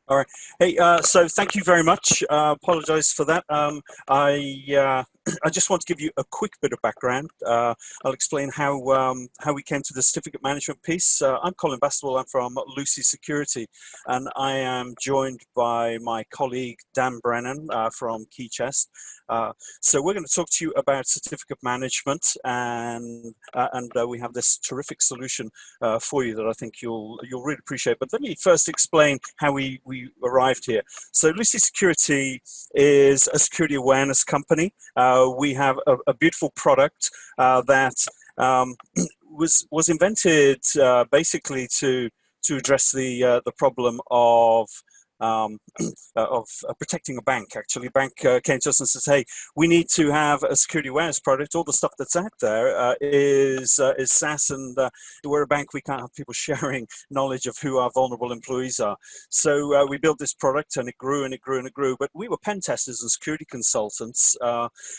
All right. Hey, so thank you very much. Apologize for that. I just want to give you a quick bit of background. I'll explain how we came to the certificate management piece. I'm Colin. I'm from Lucy Security, and I am joined by my colleague Dan Brennan from KeyChest. So we're going to talk to you about certificate management, and we have this terrific solution for you that I think you'll really appreciate. But let me first explain how we arrived here. So Lucy Security is a security awareness company. We have a beautiful product that was invented basically to address the problem of protecting a bank. Actually, a bank came to us and says, "Hey, we need to have a security awareness product. All the stuff that's out there is SaaS, and we're a bank. We can't have people sharing knowledge of who our vulnerable employees are." So we built this product, and it grew and it grew and it grew. But we were pen testers and security consultants,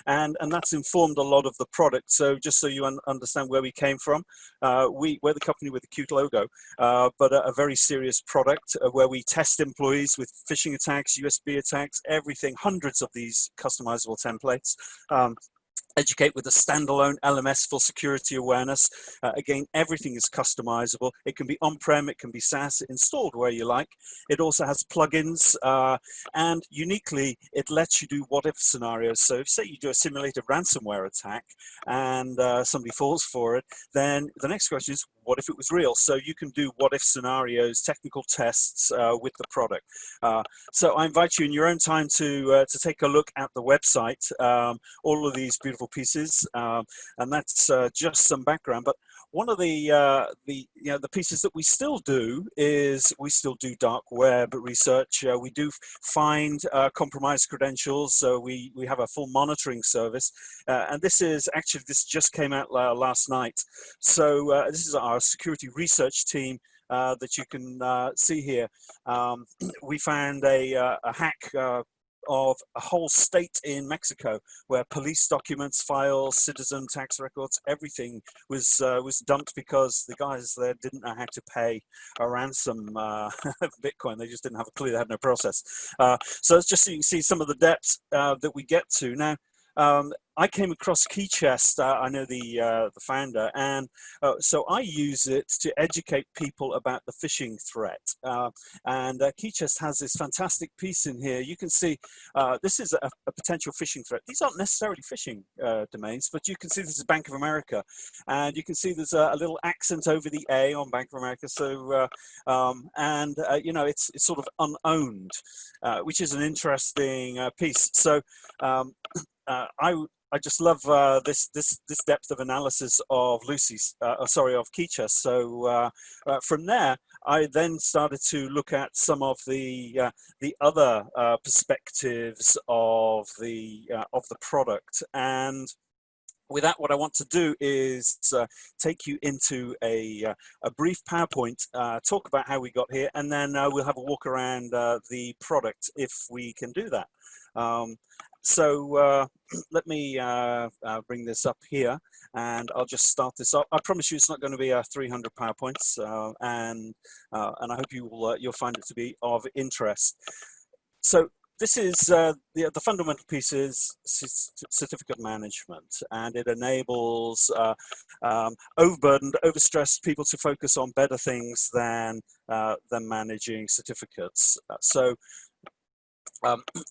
and that's informed a lot of the product. So just so you understand where we came from, we're the company with a cute logo, but a very serious product where we test employees with phishing attacks, USB attacks, everything, hundreds of these customizable templates. Educate with a standalone LMS for security awareness. Again, everything is customizable. It can be on-prem, it can be SaaS, installed where you like. It also has plugins, and uniquely, it lets you do what-if scenarios. So if, say, you do a simulated ransomware attack and somebody falls for it, then the next question is, what if it was real? So you can do what-if scenarios, technical tests with the product. So I invite you in your own time to take a look at the website. All of these beautiful pieces, and that's just some background. But one of the pieces that we still do is we still do dark web research. We do find compromised credentials, so we have a full monitoring service. And this just came out last night. So this is our security research team that you can see here. We found a hack of a whole state in Mexico where police documents, files, citizen tax records, everything was dumped because the guys there didn't know how to pay a ransom Bitcoin. They just didn't have a clue. They had no process. So it's just so you can see some of the depths that we get to. Now, I came across KeyChest. I know the founder, and so I use it to educate people about the phishing threat. And KeyChest has this fantastic piece in here. You can see this is a potential phishing threat. These aren't necessarily phishing domains, but you can see this is Bank of America, and you can see there's a little accent over the A on Bank of America. So you know, it's sort of unowned, which is an interesting piece. So I just love this depth of analysis of of KeyChest. So from there, I then started to look at some of the other perspectives of the product. And with that, what I want to do is take you into a brief PowerPoint, talk about how we got here, and then we'll have a walk around the product if we can do that. So let me bring this up here, and I'll just start this up. I promise you it's not going to be 300 PowerPoints, and I hope you'll find it to be of interest. So this is the fundamental piece is certificate management, and it enables overburdened, overstressed people to focus on better things than managing certificates.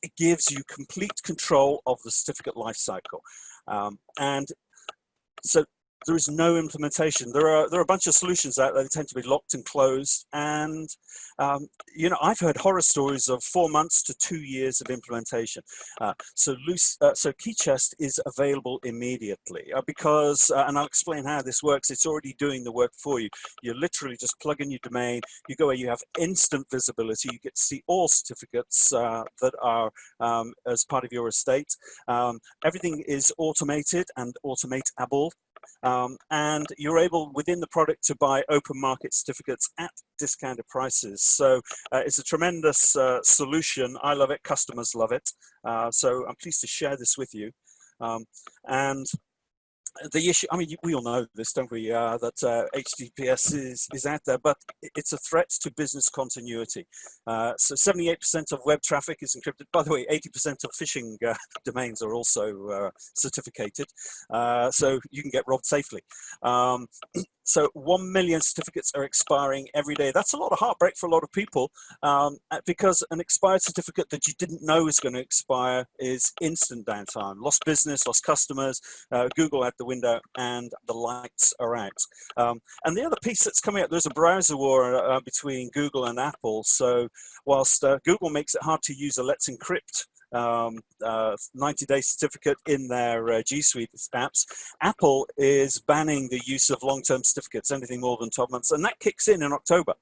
It gives you complete control of the certificate lifecycle, and so there is no implementation. There are a bunch of solutions out there that tend to be locked and closed, and you know, I've heard horror stories of 4 months to 2 years of implementation. So KeyChest is available immediately because, and I'll explain how this works. It's already doing the work for you. You literally just plug in your domain. You go where you have instant visibility. You get to see all certificates that are as part of your estate. Everything is automated and automatable. And you're able within the product to buy open market certificates at discounted prices. So it's a tremendous solution. I love it. Customers love it. So I'm pleased to share this with you. And the issue, I mean, we all know this, don't we, that HTTPS is out there, but it's a threat to business continuity. So 78% of web traffic is encrypted. By the way, 80% of phishing domains are also certificated, so you can get robbed safely. So 1 million certificates are expiring every day. That's a lot of heartbreak for a lot of people, because an expired certificate that you didn't know is going to expire is instant downtime. Lost business, lost customers, Google out the window, and the lights are out. And the other piece that's coming up, there's a browser war between Google and Apple. So whilst Google makes it hard to use a Let's Encrypt 90-day certificate in their G Suite apps, Apple is banning the use of long-term certificates, anything more than 12 months, and that kicks in October.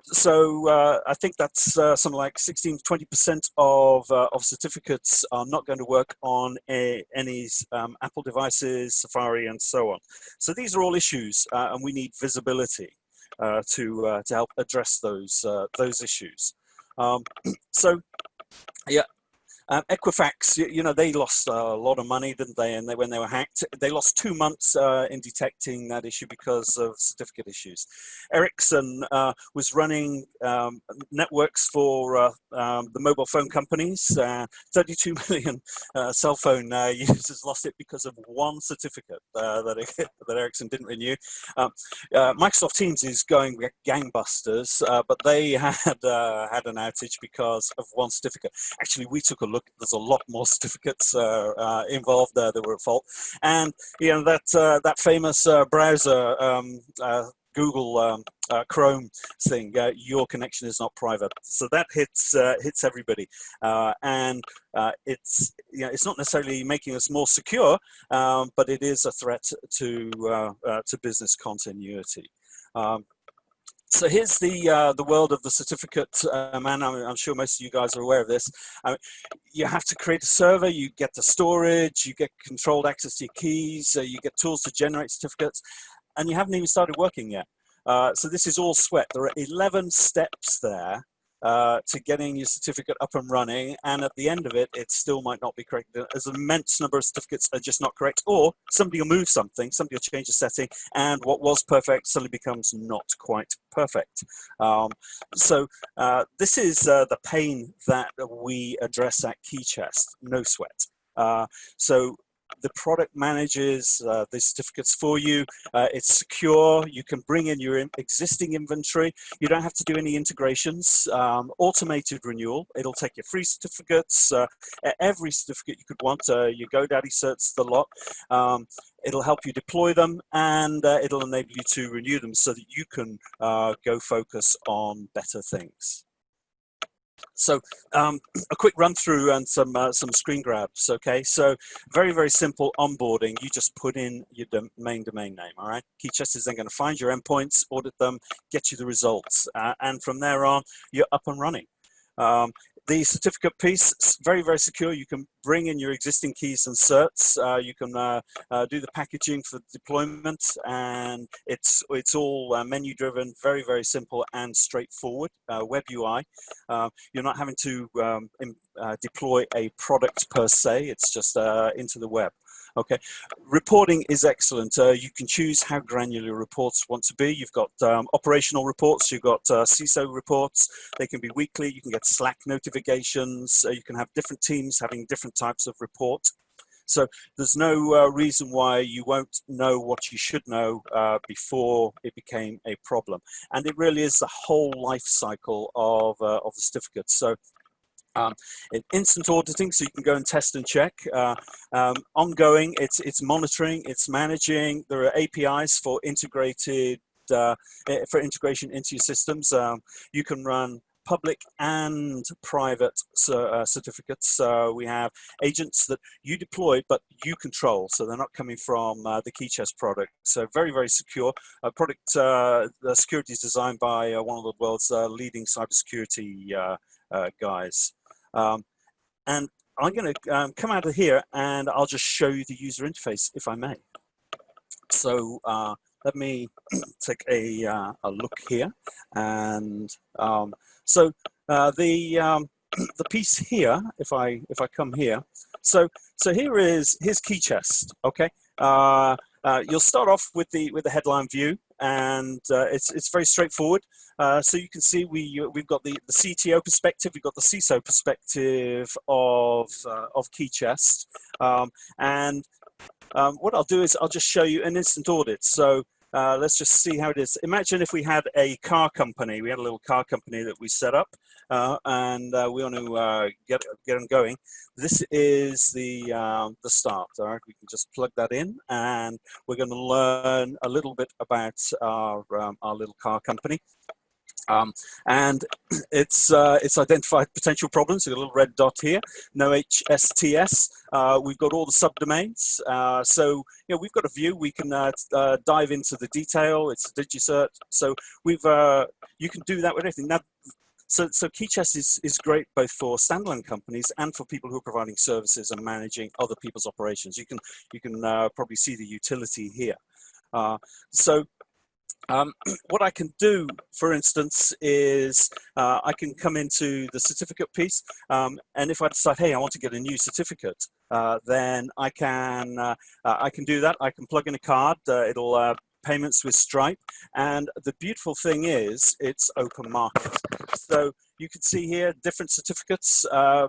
So I think that's something like 16 to 20% of certificates are not going to work on any Apple devices, Safari, and so on. So these are all issues, and we need visibility to help address those issues. So yeah. Equifax, you know, they lost a lot of money, didn't they? And when they were hacked, they lost 2 months in detecting that issue because of certificate issues. Ericsson was running networks for the mobile phone companies. 32 million cell phone users lost it because of one certificate that Ericsson didn't renew. Microsoft Teams is going gangbusters, but they had an outage because of one certificate. Actually, we took a look. There's a lot more certificates involved that were at fault, and you know that famous browser, Google Chrome thing. Your connection is not private, so that hits everybody, and it's not necessarily making us more secure, but it is a threat to business continuity. So here's the world of the certificate, man. I'm sure most of you guys are aware of this. You have to create a server, you get the storage, you get controlled access to your keys, you get tools to generate certificates, and you haven't even started working yet. So this is all sweat. There are 11 steps there to getting your certificate up and running, and at the end of it, it still might not be correct. There's an immense number of certificates are just not correct, or somebody will move something, somebody will change a setting, and what was perfect suddenly becomes not quite perfect. So this is the pain that we address at KeyChest, no sweat. So the product manages the certificates for you. It's secure. You can bring in your existing inventory. You don't have to do any integrations. Automated renewal. It'll take your free certificates, every certificate you could want. Your GoDaddy certs, the lot. It'll help you deploy them, and it'll enable you to renew them so that you can go focus on better things. So a quick run through and some screen grabs. Okay, so very, very simple onboarding. You just put in your main domain name. All right, KeyChest is then going to find your endpoints, audit them, get you the results, and from there on, you're up and running. The certificate piece is very, very secure. You can bring in your existing keys and certs. You can do the packaging for deployment, and it's all menu driven, very, very simple and straightforward. Web UI. You're not having to deploy a product per se. It's just into the web. Okay, reporting is excellent. You can choose how granular reports want to be. You've got operational reports, you've got CISO reports. They can be weekly. You can get Slack notifications. You can have different teams having different types of report. So there's no reason why you won't know what you should know before it became a problem. And it really is the whole life cycle of the certificates. So instant auditing, so you can go and test and check. Ongoing, it's monitoring, it's managing. There are APIs for integrated for integration into your systems. You can run public and private certificates. We have agents that you deploy, but you control, so they're not coming from the KeyChest product. So very, very secure. Product security is designed by one of the world's leading cybersecurity guys. And I'm going to come out of here, and I'll just show you the user interface, if I may. So let me take a look here, and so the piece here, if I come here, so here's KeyChest. Okay, You'll start off with the headline view, and it's very straightforward. So you can see we've got the CTO perspective, we've got the CISO perspective of KeyChest, and what I'll do is I'll just show you an instant audit. So let's just see how it is. Imagine if we had a car company. We had a little car company that we set up, and we want to get them going. This is the start. All right, we can just plug that in, and we're going to learn a little bit about our little car company. And it's identified potential problems. We've got a little red dot here, no HSTS. We've got all the subdomains. So we've got a view. We can dive into the detail. It's a DigiCert. So you can do that with anything. Now, so KeyChest is great both for standalone companies and for people who are providing services and managing other people's operations. You can probably see the utility here. What I can do, for instance, is I can come into the certificate piece, and if I decide, hey, I want to get a new certificate, then I can do that. I can plug in a card. It'll payments with Stripe, and the beautiful thing is it's open market. So you can see here different certificates,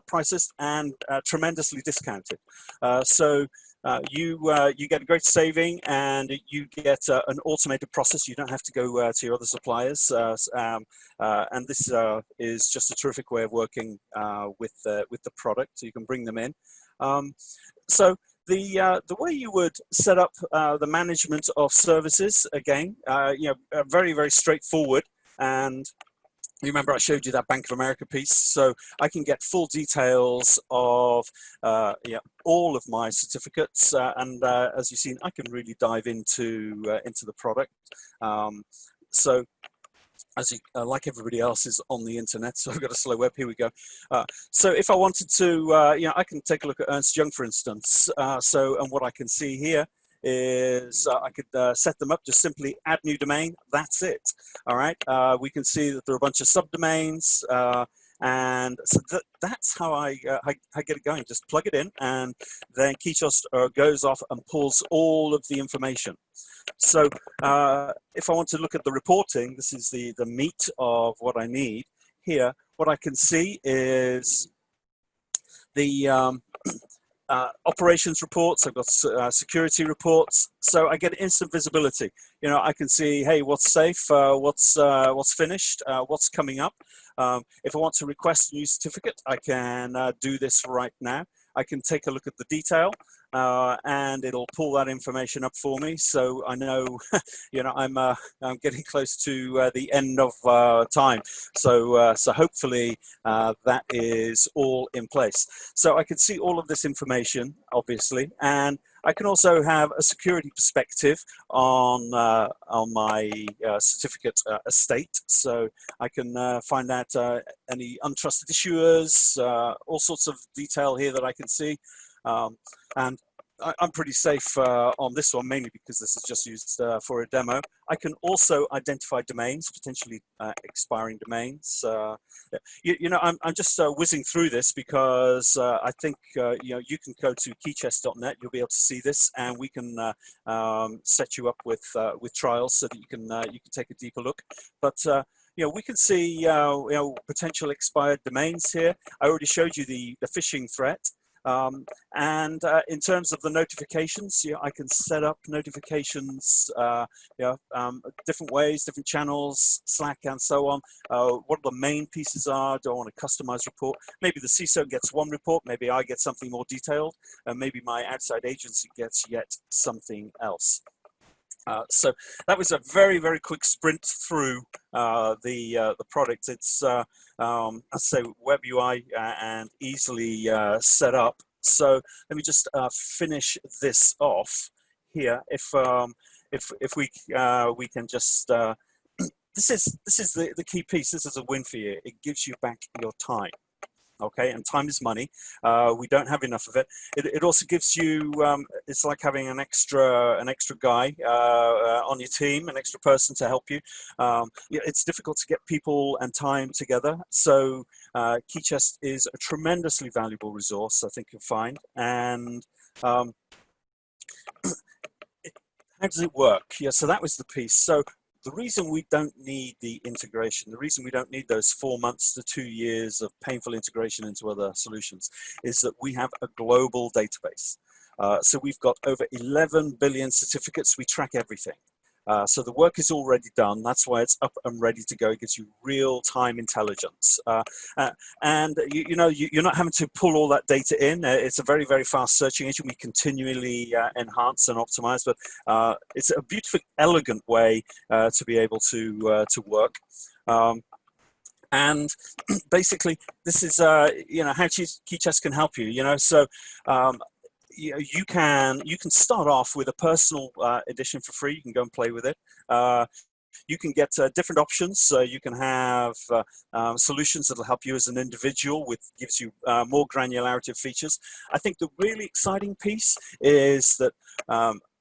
prices, and tremendously discounted. You get a great saving, and you get an automated process. You don't have to go to your other suppliers, and this is just a terrific way of working with the product. So you can bring them in. So the way you would set up the management of services, again, very, very straightforward. And remember I showed you that Bank of America piece, so I can get full details of all of my certificates, and as you've seen, I can really dive into the product. So as like everybody else is on the internet, so I've got a slow web. Here we go. So if I wanted to, I can take a look at Ernst Young, for instance. And what I can see here is I could set them up, just simply add new domain. That's it. All right. We can see that there are a bunch of subdomains, and so that's how I get it going. Just plug it in, and then KeyChest goes off and pulls all of the information. So if I want to look at the reporting, this is the meat of what I need here. What I can see is the operations reports. I've got security reports, so I get instant visibility. I can see, hey, what's safe, what's finished, what's coming up. If I want to request a new certificate, I can do this right now. I can take a look at the detail, and it'll pull that information up for me. So I know, I'm getting close to the end of time. So hopefully that is all in place. So I can see all of this information, obviously, and I can also have a security perspective on my certificate estate. So I can find out any untrusted issuers, all sorts of detail here that I can see. And I'm pretty safe on this one, mainly because this is just used for a demo. I can also identify domains, potentially expiring domains. I'm just whizzing through this because I think you can go to keychest.net. You'll be able to see this, and we can set you up with trials so that you can take a deeper look. But we can see potential expired domains here. I already showed you the phishing threat. And in terms of the notifications, I can set up notifications, different ways, different channels, Slack, and so on. What the main pieces are. Do I want a customized report? Maybe the CISO gets one report. Maybe I get something more detailed. And maybe my outside agency gets yet something else. So that was a very, very quick sprint through the product. It's, I say, web UI and easily set up. So let me just finish this off here. If we can just this is the key piece. This is a win for you. It gives you back your time. Okay, and time is money. We don't have enough of it. It also gives you, it's like having an extra guy on your team, an extra person to help you. It's difficult to get people and time together. So KeyChest is a tremendously valuable resource, I think you'll find. And How does it work? Yeah, so that was the piece. So the reason we don't need the integration, the reason we don't need those 4 months to 2 years of painful integration into other solutions is that we have a global database. So we've got over 11 billion certificates. We track everything. So the work is already done. That's why it's up and ready to go. It gives you real-time intelligence. And you're not having to pull all that data in. It's a very, very fast searching engine. We continually enhance and optimize, but it's a beautiful, elegant way to be able to work. And basically, this is how KeyChest can help you. So you can start off with a personal edition for free. You can go and play with it. You can get different options. So you can have solutions that will help you as an individual, gives you more granularity of features. I think the really exciting piece is that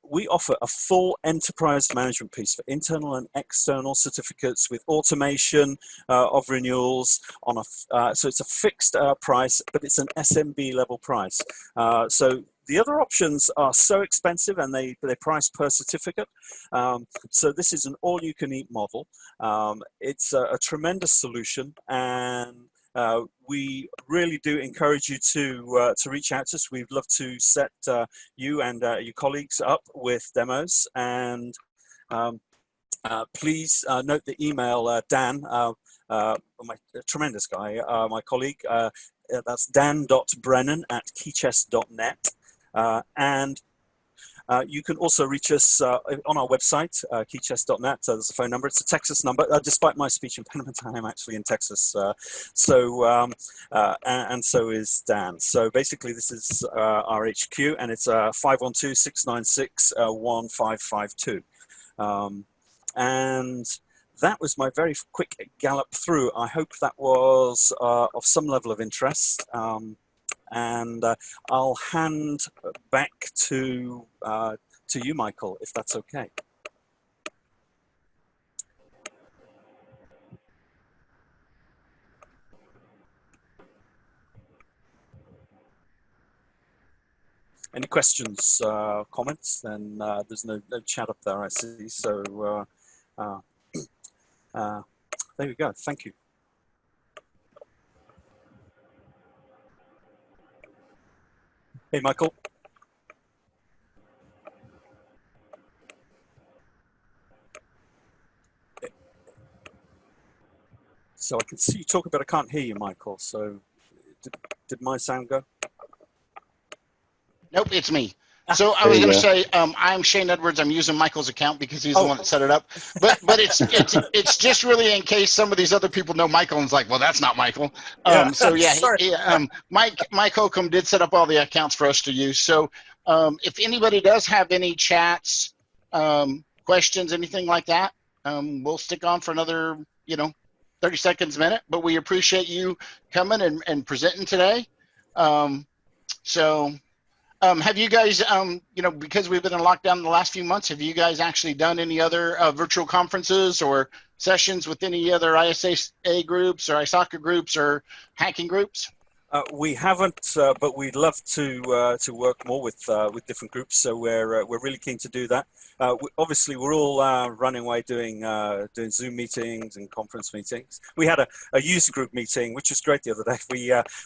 we offer a full enterprise management piece for internal and external certificates with automation of renewals on so it's a fixed price, but it's an SMB level price. So the other options are so expensive and they price per certificate. So this is an all-you-can-eat model. It's a tremendous solution, and we really do encourage you to reach out to us. We'd love to set you and your colleagues up with demos. And please note the email, Dan, tremendous guy, my colleague. That's dan.brennan@keychest.net. And you can also reach us on our website, keychest.net. There's a phone number. It's a Texas number. Despite my speech impediment, I am actually in Texas. And so is Dan. So basically, this is our HQ, and it's 512-696-1552. And that was my very quick gallop through. I hope that was of some level of interest. And I'll hand back to you, Michael, if that's okay. Any questions, comments? Then there's no chat up there, I see. So there we go. Thank you. Hey, Michael. So I can see you talking, but I can't hear you, Michael. So did my sound go? Nope, it's me. So I was going to say, I'm Shane Edwards. I'm using Michael's account because he's the one that set it up. But it's just really in case some of these other people know Michael and it's like, well, that's not Michael. So yeah, Mike Holcomb did set up all the accounts for us to use. So if anybody does have any chats, questions, anything like that, we'll stick on for another 30 seconds, minute. But we appreciate you coming and presenting today. Have you guys, because we've been in lockdown the last few months, have you guys actually done any other virtual conferences or sessions with any other ISA groups or ISACA groups or hacking groups? We haven't, but we'd love to work more with different groups. So we're really keen to do that. Obviously, we're all running away doing Zoom meetings and conference meetings. We had a user group meeting, which was great the other day.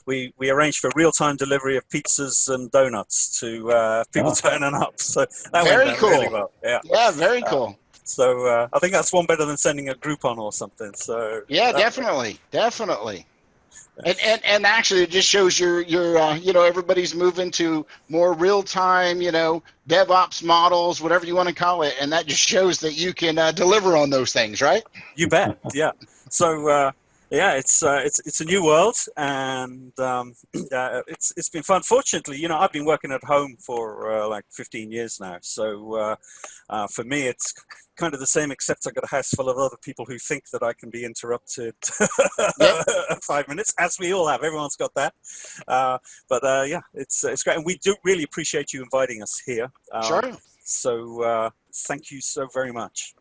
We arranged for real-time delivery of pizzas and donuts to people turning up. So that went really well. Yeah, very cool. So I think that's one better than sending a Groupon or something. So yeah, definitely. And actually, it just shows everybody's moving to more real-time, DevOps models, whatever you want to call it, and that just shows that you can deliver on those things, right? You bet. Yeah. So it's a new world, and it's been fun. Fortunately, I've been working at home for like 15 years now, so for me, it's kind of the same, except I've got a house full of other people who think that I can be interrupted 5 minutes, as we all have. Everyone's got that. But yeah, it's great. And we do really appreciate you inviting us here. Sure. So thank you so very much.